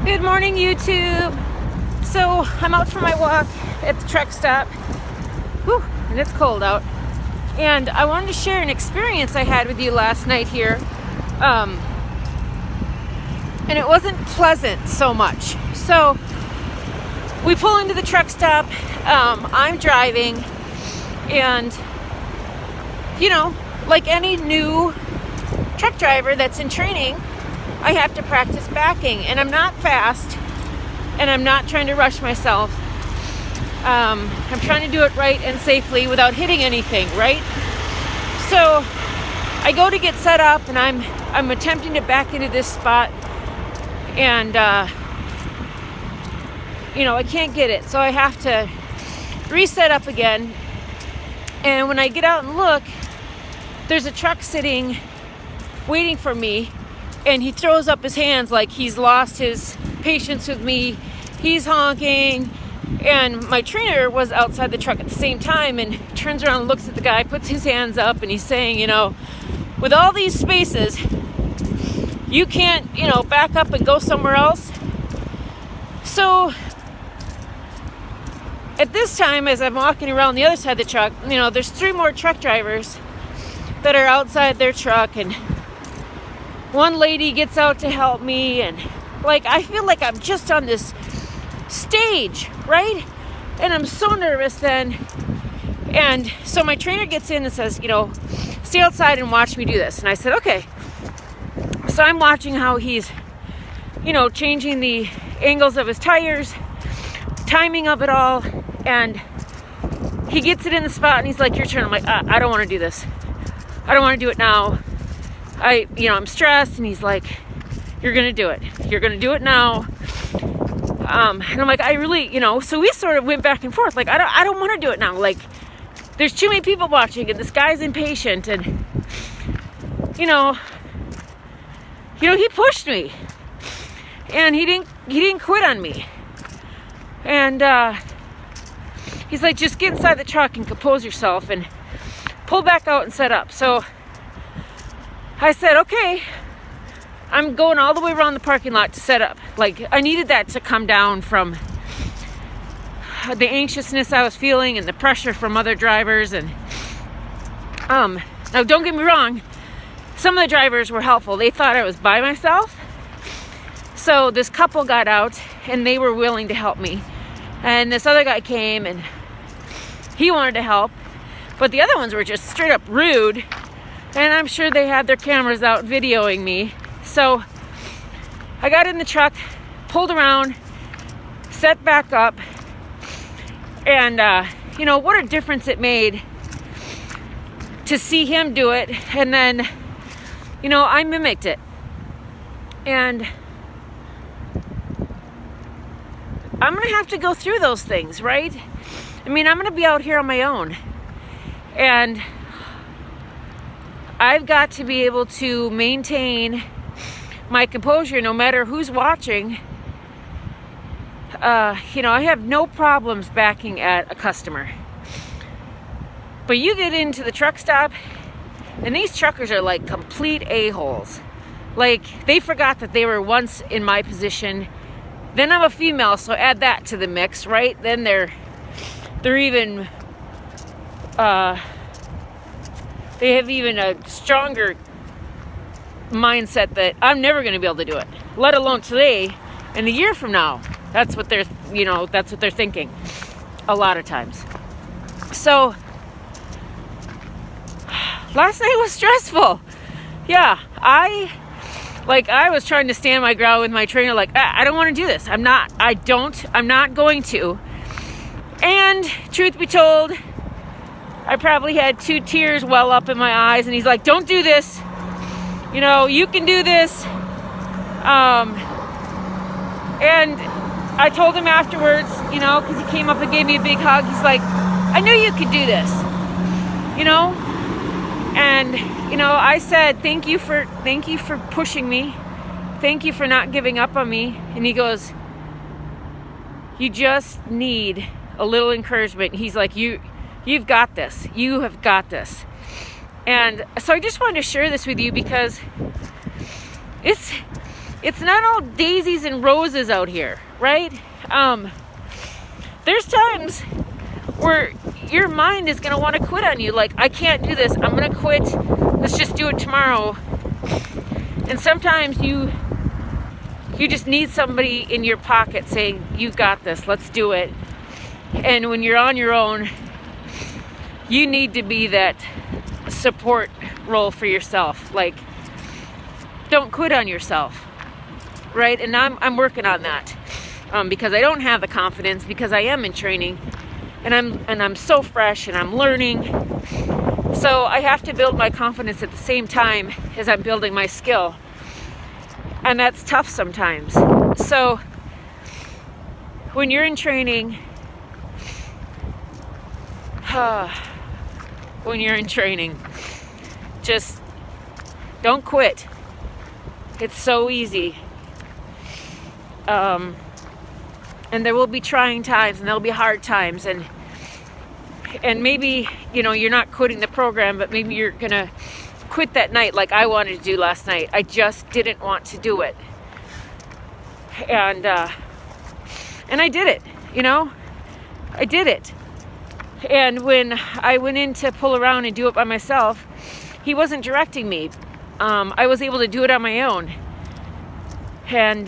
Good morning, YouTube. So I'm out for my walk at the truck stop. Whew, and it's cold out. And I wanted to share an experience I had with you last night here. And it wasn't pleasant so much. So we pull into the truck stop. I'm driving. And, you know, like any new truck driver that's in training, I have to practice backing, and I'm not fast, and I'm not trying to rush myself. I'm trying to do it right and safely without hitting anything, right? So I go to get set up, and I'm attempting to back into this spot, and I can't get it, so I have to reset up again. And when I get out and look, there's a truck sitting waiting for me. And he throws up his hands like he's lost his patience with me. He's honking. And my trainer was outside the truck at the same time and turns around and looks at the guy, puts his hands up, and he's saying, with all these spaces, you can't, back up and go somewhere else. So at this time, as I'm walking around the other side of the truck, there's 3 more truck drivers that are outside their truck, and one lady gets out to help me, and I feel like I'm just on this stage, right? And I'm so nervous then. And so my trainer gets in and says, stay outside and watch me do this. And I said, okay. So I'm watching how he's, changing the angles of his tires, timing of it all, and he gets it in the spot, and he's like, your turn. I'm like, I don't want to do this. I don't want to do it now. I'm stressed, and he's like, you're going to do it. You're going to do it now. And I'm like, I really, so we sort of went back and forth. Like, I don't want to do it now. Like, there's too many people watching, and this guy's impatient, and, he pushed me, and he didn't quit on me. And, he's like, just get inside the truck and compose yourself and pull back out and set up. So I said, okay, I'm going all the way around the parking lot to set up. Like, I needed that to come down from the anxiousness I was feeling and the pressure from other drivers. And now don't get me wrong, some of the drivers were helpful. They thought I was by myself. So this couple got out and they were willing to help me. And this other guy came and he wanted to help. But the other ones were just straight up rude. And I'm sure they had their cameras out videoing me. So I got in the truck, pulled around, set back up. And, what a difference it made to see him do it. And then, I mimicked it. And I'm going to have to go through those things, right? I mean, I'm going to be out here on my own. And I've got to be able to maintain my composure no matter who's watching. I have no problems backing at a customer. But you get into the truck stop, and these truckers are like complete a-holes. Like, they forgot that they were once in my position. Then I'm a female, so add that to the mix, right? Then they're even... they have even a stronger mindset that I'm never going to be able to do it, let alone today and a year from now. That's what they're thinking a lot of times. So last night was stressful. Yeah, I was trying to stand my ground with my trainer, like, I don't want to do this. I'm not going to. And truth be told, I probably had 2 tears well up in my eyes, and he's like, don't do this. You can do this. And I told him afterwards, because he came up and gave me a big hug. He's like, I knew you could do this, And, I said, thank you for pushing me. Thank you for not giving up on me. And he goes, you just need a little encouragement. He's like, you've got this. You have got this. And so I just wanted to share this with you because it's not all daisies and roses out here, right? There's times where your mind is going to want to quit on you. Like, I can't do this. I'm going to quit. Let's just do it tomorrow. And sometimes you just need somebody in your pocket saying, you got this, let's do it. And when you're on your own, you need to be that support role for yourself. Like, don't quit on yourself, right? And I'm working on that because I don't have the confidence, because I am in training and I'm so fresh and I'm learning. So I have to build my confidence at the same time as I'm building my skill. And that's tough sometimes. So when you're in training, just don't quit. It's so easy. And there will be trying times and there'll be hard times, and maybe, you're not quitting the program, but maybe you're gonna quit that night like I wanted to do last night. I just didn't want to do it. And I did it, I did it. And when I went in to pull around and do it by myself, he wasn't directing me. I was able to do it on my own. And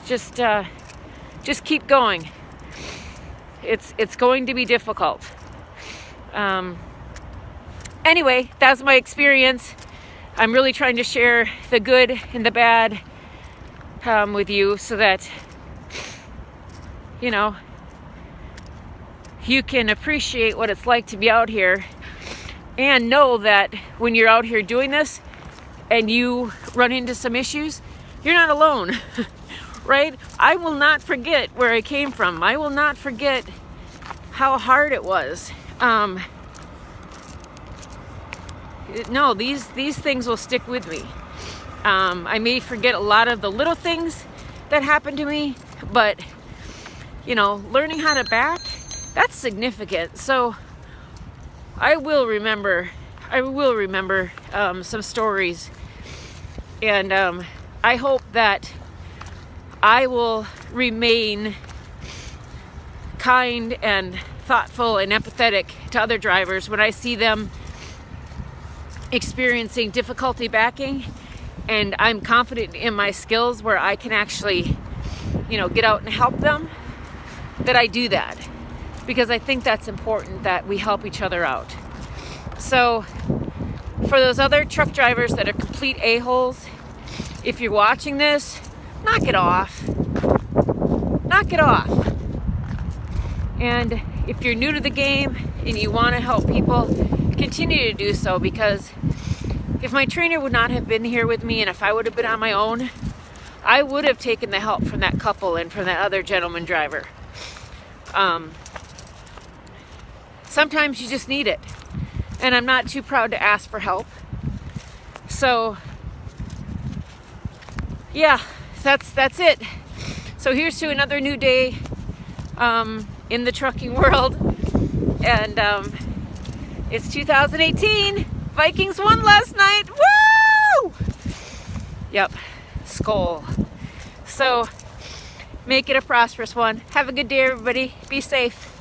just keep going. It's going to be difficult. Anyway, that's my experience. I'm really trying to share the good and the bad with you so that, you can appreciate what it's like to be out here, and know that when you're out here doing this and you run into some issues, you're not alone, right? I will not forget where I came from. I will not forget how hard it was. No, these things will stick with me. I may forget a lot of the little things that happened to me, but learning how to back, that's significant. So I will remember some stories, and I hope that I will remain kind and thoughtful and empathetic to other drivers when I see them experiencing difficulty backing, and I'm confident in my skills where I can actually, get out and help them, that I do that, because I think that's important, that we help each other out. So for those other truck drivers that are complete a-holes, if you're watching this, knock it off. Knock it off. And if you're new to the game and you want to help people, continue to do so, because if my trainer would not have been here with me, and if I would have been on my own, I would have taken the help from that couple and from that other gentleman driver. Sometimes you just need it, and I'm not too proud to ask for help. So yeah, that's it. So here's to another new day in the trucking world, and it's 2018. Vikings won last night. Woo! Yep, Skol. So make it a prosperous one. Have a good day, everybody. Be safe.